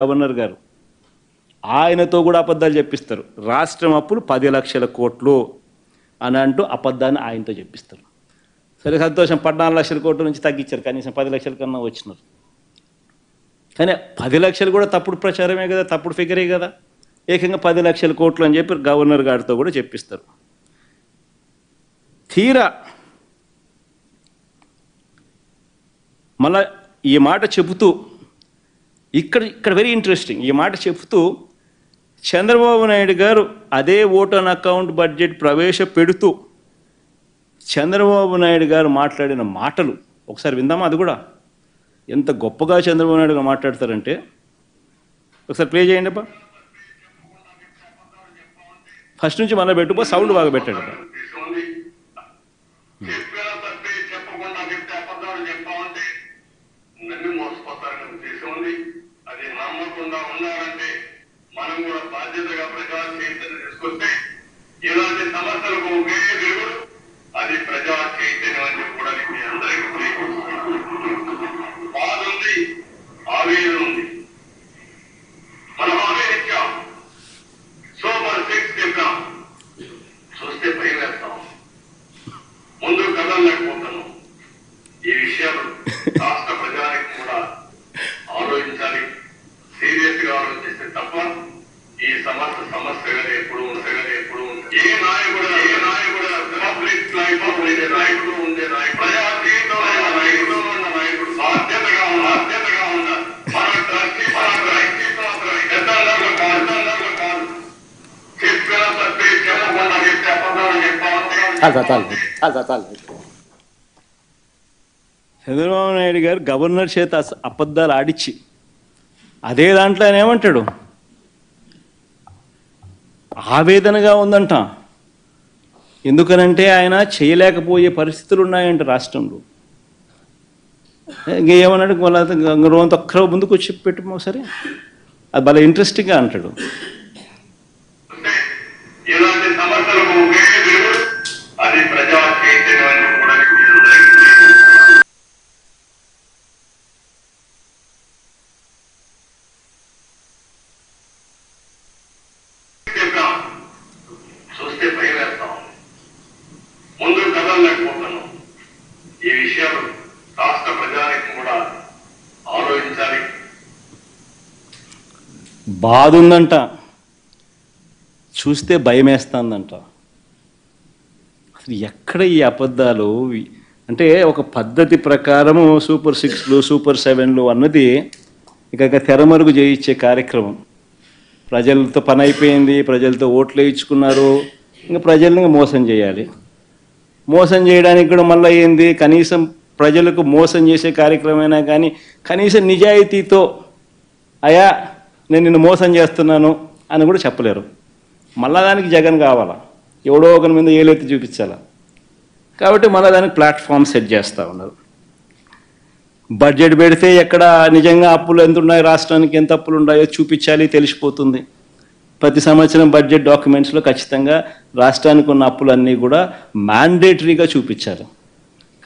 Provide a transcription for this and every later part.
Governor గారు ఆయనతో కూడా అబద్ధాలు చెప్పిస్తారు. రాష్ట్రం అప్పులు 10 లక్షల కోట్లు అని అంటూ అబద్ధాన్ని ఆయనతో చెప్పిస్తారు. సరే సంతోషం, 14 లక్షల కోట్ల నుంచి తగ్గించారు, కనీసం 10 లక్షల కన్నా వచ్చినారు. కానీ 10 లక్షలు కూడా తప్పుడు ప్రచారమే కదా, తప్పుడు ఫిగరే కదా. ఏకంగా 10 లక్షల కోట్లు అని చెప్పి గవర్నర్ గారితో కూడా చెప్పిస్తారు. తీరా మళ్ళా ఈ మాట చెబుతూ ఇక్కడ వెరీ ఇంట్రెస్టింగ్, ఈ మాట చెబుతూ చంద్రబాబు నాయుడు గారు అదే ఓట్ ఆన్ అకౌంట్ బడ్జెట్ ప్రవేశపెడుతూ చంద్రబాబు నాయుడు గారు మాట్లాడిన మాటలు ఒకసారి విందామా? అది కూడా ఎంత గొప్పగా చంద్రబాబు నాయుడు గారు మాట్లాడతారంటే ఒకసారి ప్లే చేయండి అబ్బా. ఫస్ట్ నుంచి మళ్ళీ పెట్టుకో, సౌండ్ బాగా పెట్టండి అబ్బా. మనం కూడా బాధ్యతగా ప్రజా చైతన్యం తీసుకొస్తే ఇలాంటి సమస్యలకు ఒకే దేవుడు, అది ప్రజా చైతన్యం అని కూడా మీ అందరికీ బాధ ఉంది, ఆవేదన ఉంది. మనం ఆవేదించాం, సూపర్ 6 చెప్పాం, చూస్తే భయం వేస్తాం, ముందు కదలలేకపోతున్నాం. ఈ విషయాలు రాష్ట్ర ప్రజానికి కూడా ఆలోచించాలి, సీరియస్ గా ఆలోచిస్తే తప్ప ఈ సమస్యగా ఎప్పుడు ఉంటుంది. ఏ నాయకుడు పబ్లిక్ లైఫ్ ఉండే నాయకుడు ప్రజాతీయంలో ఉన్న నాయకుడు బాధ్యతగా ఉండాలి. మన ట్రస్టీ పెద్దలకు కాదు, చెప్పిన సత్తే చెప్పకుండా చెప్తే అబద్ధాలు చెప్పాలి. చంద్రబాబు నాయుడు గారు గవర్నర్ చేత అబద్ధాలు ఆడిచ్చి అదే దాంట్లో ఆయన ఏమంటాడు, ఆవేదనగా ఉందంట. ఎందుకనంటే ఆయన చేయలేకపోయే పరిస్థితులు ఉన్నాయంట రాష్ట్రంలో. ఇంకేమన్నాడు, రోజు ఒక్కరో ముందుకు వచ్చి పెట్టు ఒకసారి, అది భలే ఇంట్రెస్టింగ్గా అంటాడు. ఇలాంటి సమస్యలకు ఒకే దేవుడు, అది ప్రజా చైతన్యం కూడా చూస్తే భయం వేస్తాం, ముందు కదలలేకపోతున్నాం. ఈ విషయాలు రాష్ట్ర ప్రజానికి కూడా ఆలోచించాలి. బాధ ఉందంట, చూస్తే భయం వేస్తుందంట. అసలు ఎక్కడ ఈ అబద్ధాలు అంటే ఒక పద్ధతి ప్రకారము సూపర్ 6లు సూపర్ 7లు అన్నది ఇక తెరమరుగు చేయించే కార్యక్రమం. ప్రజలతో పని అయిపోయింది, ప్రజలతో ఓట్లు వేయించుకున్నారు, ఇంకా ప్రజల్ని మోసం చేయాలి. మోసం చేయడానికి కూడా మళ్ళీ ఏంది, కనీసం ప్రజలకు మోసం చేసే కార్యక్రమమైనా కానీ కనీసం నిజాయితీతో అయా నేను నిన్ను మోసం చేస్తున్నాను అని కూడా చెప్పలేరు. మళ్ళా దానికి జగన్ కావాలా, ఎవడో ఒకరి మీద ఏలెత్తి చూపించాలా. కాబట్టి మళ్ళీ దానికి ప్లాట్ఫామ్ సెట్ చేస్తూ ఉన్నారు. బడ్జెట్ పెడితే ఎక్కడ నిజంగా అప్పులు ఎంత ఉన్నాయి, రాష్ట్రానికి ఎంత అప్పులు ఉన్నాయో చూపించాలి, తెలిసిపోతుంది. ప్రతి సంవత్సరం బడ్జెట్ డాక్యుమెంట్స్లో ఖచ్చితంగా రాష్ట్రానికి ఉన్న అప్పులన్నీ కూడా మ్యాండేటరీగా చూపించారు.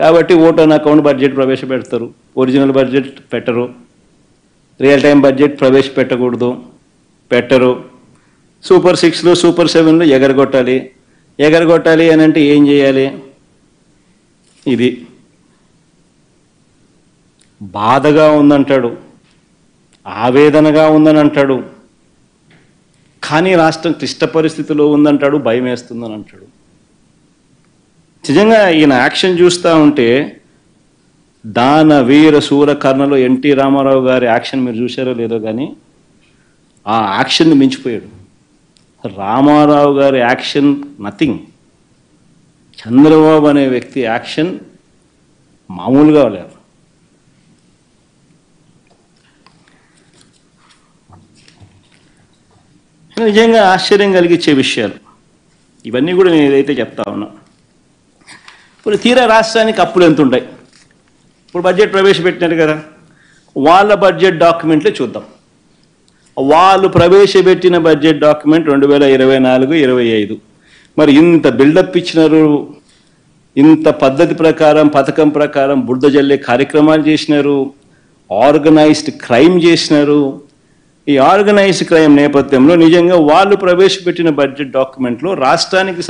కాబట్టి ఓట్ ఆన్ అకౌంట్ బడ్జెట్ ప్రవేశపెడతారు, ఒరిజినల్ బడ్జెట్ పెట్టరు, రియల్ టైం బడ్జెట్ పెట్టరు. సూపర్ 6లు సూపర్ 7లు ఎగరగొట్టాలి అని అంటే ఏం చేయాలి? ఇది బాధగా ఉందంటాడు, ఆవేదనగా ఉందని అంటాడు, కానీ రాష్ట్రం క్లిష్ట పరిస్థితిలో ఉందంటాడు, భయం వేస్తుందని అంటాడు. నిజంగా ఈయన యాక్షన్ చూస్తూ ఉంటే దాన వీర శూర కర్ణలో ఎన్టీ రామారావు గారి యాక్షన్ మీరు చూశారో లేదో కానీ ఆ యాక్షన్ని మించిపోయాడు. రామారావు గారి యాక్షన్ నథింగ్, చంద్రబాబు అనే వ్యక్తి యాక్షన్ మామూలుగా లేదు. నిజంగా ఆశ్చర్యం కలిగించే విషయాలు ఇవన్నీ కూడా నేను ఏదైతే చెప్తా ఉన్నా. ఇప్పుడు తీరా రాష్ట్రానికి అప్పులు ఎంత ఉంటాయి, ఇప్పుడు బడ్జెట్ ప్రవేశపెట్టినారు కదా, వాళ్ళ బడ్జెట్ డాక్యుమెంట్లే చూద్దాం. వాళ్ళు ప్రవేశపెట్టిన బడ్జెట్ డాక్యుమెంట్ 2024-25. మరి ఇంత బిల్డప్ ఇచ్చినారు, ఇంత పద్ధతి ప్రకారం పథకం ప్రకారం బురద జల్లే కార్యక్రమాలు చేసినారు, ఆర్గనైజ్డ్ క్రైమ్ చేసినారు, ఈ ఆర్గనైజ్డ్ క్రైమ్ నేపథ్యంలో నిజంగా వాళ్ళు ప్రవేశపెట్టిన బడ్జెట్ డాక్యుమెంట్లో రాష్ట్రానికి